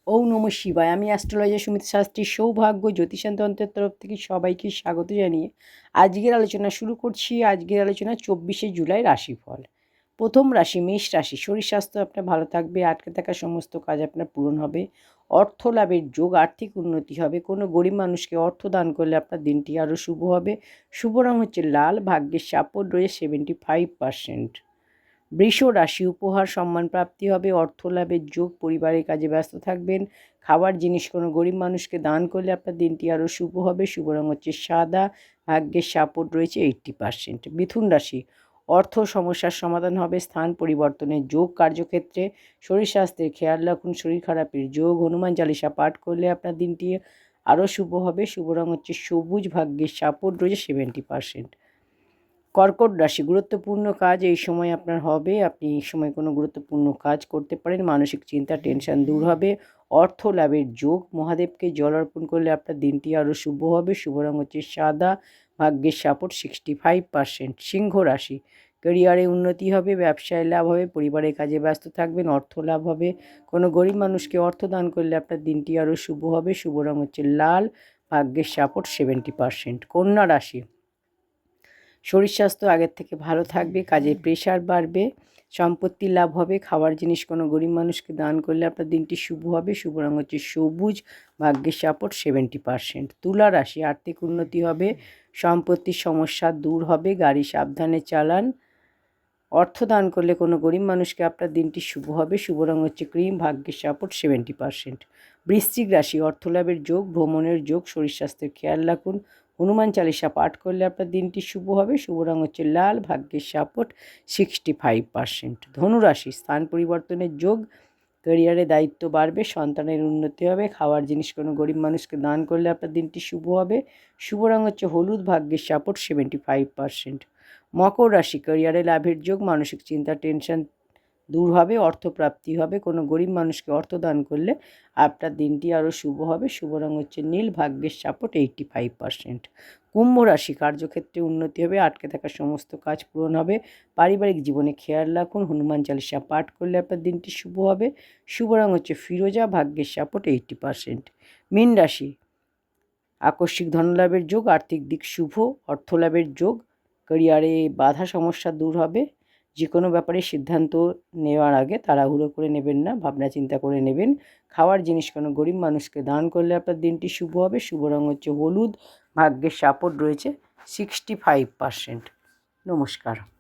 ওম নমঃ শিবায়। আমি অ্যাস্ট্রোলজার সুমিত শাস্ত্রী। সৌভাগ্য জ্যোতিষতন্ত্রের তরফ থেকে সবাইকে স্বাগত জানিয়ে আজকের আলোচনা শুরু করছি। আজকের আলোচনা 24শে জুলাই রাশিফল। প্রথম রাশি মেষ রাশি। শরীর স্বাস্থ্য আপনার ভালো থাকবে, আটকে থাকা সমস্ত কাজ আপনার পূরণ হবে, অর্থ লাভের যোগ, আর্থিক উন্নতি হবে। কোনো গরিব মানুষকে অর্থ দান করলে আপনার দিনটি আরও শুভ হবে। শুভ রং হচ্ছে লাল, ভাগ্যের সাপোর্ট রয়েছে 75%। বৃষ রাশি। উপহার সম্মান প্রাপ্তি হবে, অর্থ লাভের যোগ, পরিবারের কাজে ব্যস্ত থাকবেন। খাবার জিনিস কোনো গরিব মানুষকে দান করলে আপনার দিনটি আরও শুভ হবে। শুভ রং হচ্ছে সাদা, ভাগ্যের সাপোর্ট রয়েছে 80%। মিথুন রাশি। অর্থ সমস্যার সমাধান হবে, স্থান পরিবর্তনের যোগ কার্যক্ষেত্রে। শরীর স্বাস্থ্যের খেয়াল রাখুন, শরীর খারাপের যোগ। হনুমান চালিসা পাঠ করলে আপনার দিনটি আরও শুভ হবে। শুভ রং হচ্ছে সবুজ, ভাগ্যের সাপোর্ট রয়েছে 70%। কর্কট রাশি। গুরুত্বপূর্ণ কাজ এই সময় আপনার হবে, আপনি এই সময় কোনো গুরুত্বপূর্ণ কাজ করতে পারেন। মানসিক চিন্তা টেনশন দূর হবে, অর্থ লাভের যোগ। মহাদেবকে জল অর্পণ করলে আপনার দিনটি আরও শুভ হবে। শুভ রং হচ্ছে সাদা, ভাগ্যের সাপোর্ট 65%। সিংহ রাশি। ক্যারিয়ারে উন্নতি হবে, ব্যবসায় লাভ হবে, পরিবারের কাজে ব্যস্ত থাকবেন, অর্থ লাভ হবে। কোনো গরিব মানুষকে অর্থ দান করলে আপনার দিনটি আরও শুভ হবে। শুভ রং হচ্ছে লাল, ভাগ্যের সাপোর্ট 70%। কন্যা রাশি। শরীর স্বাস্থ্য আগের থেকে ভালো থাকবে, কাজের প্রেশার বাড়বে, সম্পত্তি লাভ হবে। খাওয়ার জিনিস কোনো গরিব মানুষকে দান করলে আপনার দিনটি শুভ হবে। শুভ রং হচ্ছে সবুজ, ভাগ্যের সাপোর্ট 70%। তুলা রাশি। আর্থিক উন্নতি হবে, সম্পত্তির সমস্যা দূর হবে, গাড়ি সাবধানে চালান। অর্থ দান করলে কোনো গরিব মানুষকে আপনার দিনটি শুভ হবে। শুভ রং হচ্ছে ক্রিম, ভাগ্যের সাপোর্ট 70%। বৃশ্চিক রাশি। অর্থলাভের যোগ, ভ্রমণের যোগ, শরীর স্বাস্থ্যের খেয়াল রাখুন। হনুমান চালিসা পাঠ করলে আপনার দিনটি শুভ হবে। শুভ রং হচ্ছে লাল, ভাগ্যের সাপোর্ট 65%। ধনুরাশি। স্থান পরিবর্তনের যোগ, ক্যারিয়ারে দায়িত্ব বাড়বে, সন্তানের উন্নতি হবে। খাওয়ার জিনিস কোনো গরিব মানুষকে দান করলে আপনার দিনটি শুভ হবে। শুভ রং হচ্ছে হলুদ, ভাগ্যের সাপোর্ট 75%। মকর রাশি। ক্যারিয়ারে লাভের যোগ, মানসিক চিন্তা টেনশন দূর হবে, অর্থপ্রাপ্তি হবে। কোনো গরিব মানুষকে অর্থ দান করলে আপনার দিনটি আরও শুভ হবে। শুভ রং হচ্ছে নীল, ভাগ্যের সাপোর্ট 85%। কুম্ভ রাশি। কার্যক্ষেত্রে উন্নতি হবে, আটকে থাকা সমস্ত কাজ পূরণ হবে। পারিবারিক জীবনে খেয়াল রাখুন, হনুমান চালিসা পাঠ করলে আপনার দিনটি শুভ হবে। শুভ রং হচ্ছে ফিরোজা, ভাগ্যের সাপোর্ট 80%। মীন রাশি। আকস্মিক ধনলাভের যোগ, আর্থিক দিক শুভ, অর্থলাভের যোগ। ক্যারিয়ারে বাধা সমস্যা দূর হবে। যে কোনো ব্যাপারে সিদ্ধান্ত নেওয়ার আগে তাড়াহুড়ো করে নেবেন না, ভাবনা চিন্তা করে নেবেন। খাওয়ার জিনিস কোনো গরিব মানুষকে দান করলে আপনার দিনটি শুভ হবে। শুভ রং হচ্ছে হলুদ, ভাগ্যের সাপোর্ট রয়েছে 65%। নমস্কার।